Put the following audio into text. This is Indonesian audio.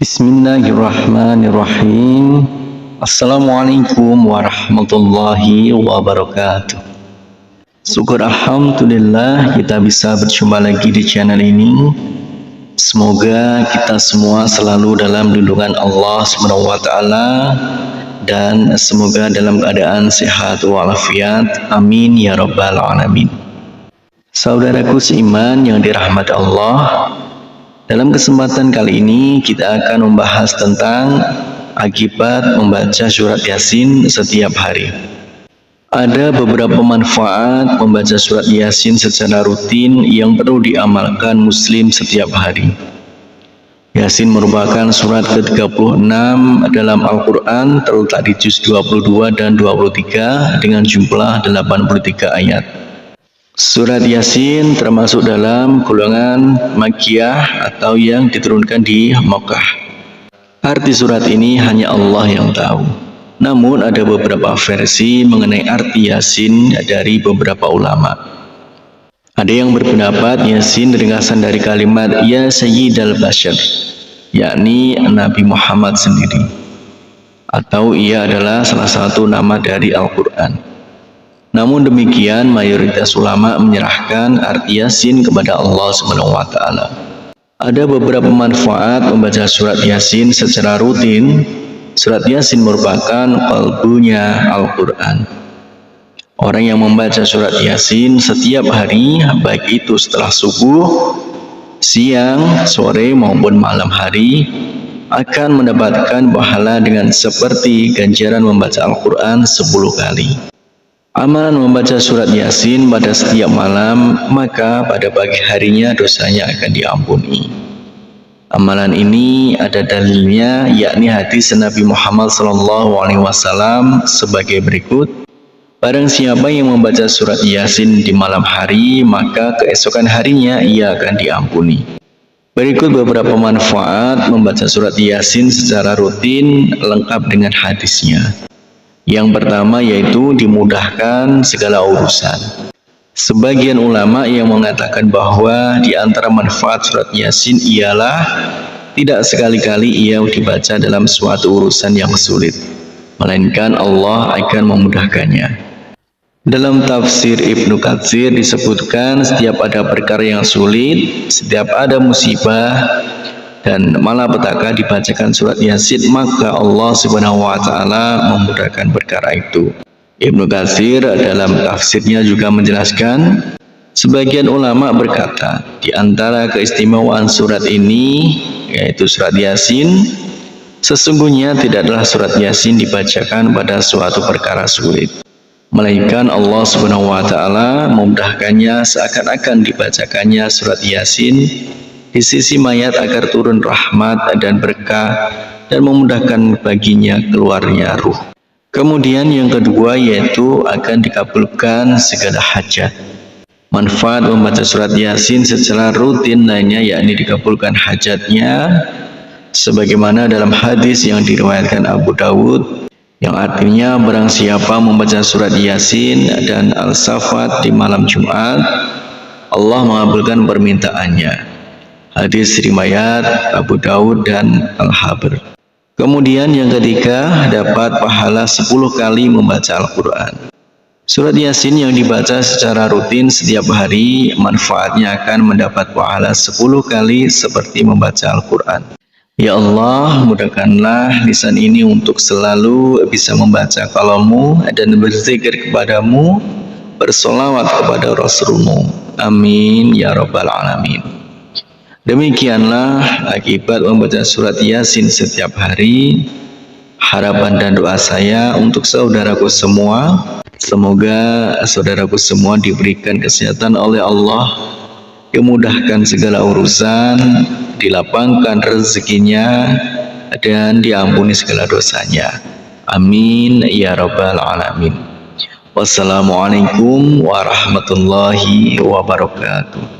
Bismillahirrahmanirrahim. Assalamualaikum warahmatullahi wabarakatuh. Syukur alhamdulillah kita bisa berjumpa lagi di channel ini. Semoga kita semua selalu dalam lindungan Allah SWT dan semoga dalam keadaan sehat walafiat. Amin ya rabbal alamin. Saudaraku seiman yang dirahmati Allah, dalam kesempatan kali ini kita akan membahas tentang akibat membaca surat Yasin setiap hari. Ada beberapa manfaat membaca surat Yasin secara rutin yang perlu diamalkan muslim setiap hari. Yasin merupakan surat ke-36 dalam Al-Quran, terletak di juz 22 dan 23 dengan jumlah 83 ayat. Surat Yasin termasuk dalam golongan Makkiyah atau yang diturunkan di Makkah. Arti surat ini hanya Allah yang tahu. Namun ada beberapa versi mengenai arti Yasin dari beberapa ulama. Ada yang berpendapat Yasin ringkasan dari kalimat Ya Sayyidal Bashar, yakni Nabi Muhammad sendiri, atau ia adalah salah satu nama dari Al-Quran. Namun demikian, mayoritas ulama menyerahkan arti Yasin kepada Allah SWT. Ada beberapa manfaat membaca surat Yasin secara rutin. Surat Yasin merupakan qalbunya Al-Quran. Orang yang membaca surat Yasin setiap hari, baik itu setelah subuh, siang, sore maupun malam hari, akan mendapatkan pahala dengan seperti ganjaran membaca Al-Quran 10 kali. Amalan membaca surat Yasin pada setiap malam, maka pada pagi harinya dosanya akan diampuni. Amalan ini ada dalilnya, yakni hadis Nabi Muhammad SAW sebagai berikut. Barang siapa yang membaca surat Yasin di malam hari, maka keesokan harinya ia akan diampuni. Berikut beberapa manfaat membaca surat Yasin secara rutin lengkap dengan hadisnya. Yang pertama yaitu dimudahkan segala urusan. Sebagian ulama yang mengatakan bahwa di antara manfaat surat Yasin ialah tidak sekali-kali ia dibaca dalam suatu urusan yang sulit, melainkan Allah akan memudahkannya. Dalam tafsir Ibnu Katsir disebutkan setiap ada perkara yang sulit, setiap ada musibah dan malapetaka dibacakan surat Yasin, maka Allah Subhanahu wa taala memudahkan perkara itu. Ibnu Katsir dalam tafsirnya juga menjelaskan, sebagian ulama berkata, di antara keistimewaan surat ini, yaitu surat Yasin, sesungguhnya tidaklah surat Yasin dibacakan pada suatu perkara sulit, melainkan Allah Subhanahu wa taala memudahkannya seakan-akan dibacakannya surat Yasin di sisi mayat agar turun rahmat dan berkah dan memudahkan baginya keluarnya ruh. Kemudian yang kedua yaitu akan dikabulkan segala hajat. Manfaat membaca surat Yasin secara rutin lainnya yakni dikabulkan hajatnya, sebagaimana dalam hadis yang diriwayatkan Abu Dawud yang artinya barang siapa membaca surat Yasin dan Al-Safat di malam Jumat, Allah mengabulkan permintaannya. Hadis riwayat Abu Dawud dan Al-Habr. Kemudian yang ketiga, dapat pahala 10 kali membaca Al-Quran. Surat Yasin yang dibaca secara rutin setiap hari, manfaatnya akan mendapat pahala 10 kali seperti membaca Al-Quran. Ya Allah, mudahkanlah lisan ini untuk selalu bisa membaca kalammu dan berzikir kepadamu, bersolawat kepada Rasulmu. Amin ya rabbal alamin. Demikianlah akibat membaca surat Yasin setiap hari. Harapan dan doa saya untuk saudaraku semua, semoga saudaraku semua diberikan kesehatan oleh Allah, dimudahkan segala urusan, dilapangkan rezekinya, dan diampuni segala dosanya. Amin ya rabbal alamin. Wassalamualaikum warahmatullahi wabarakatuh.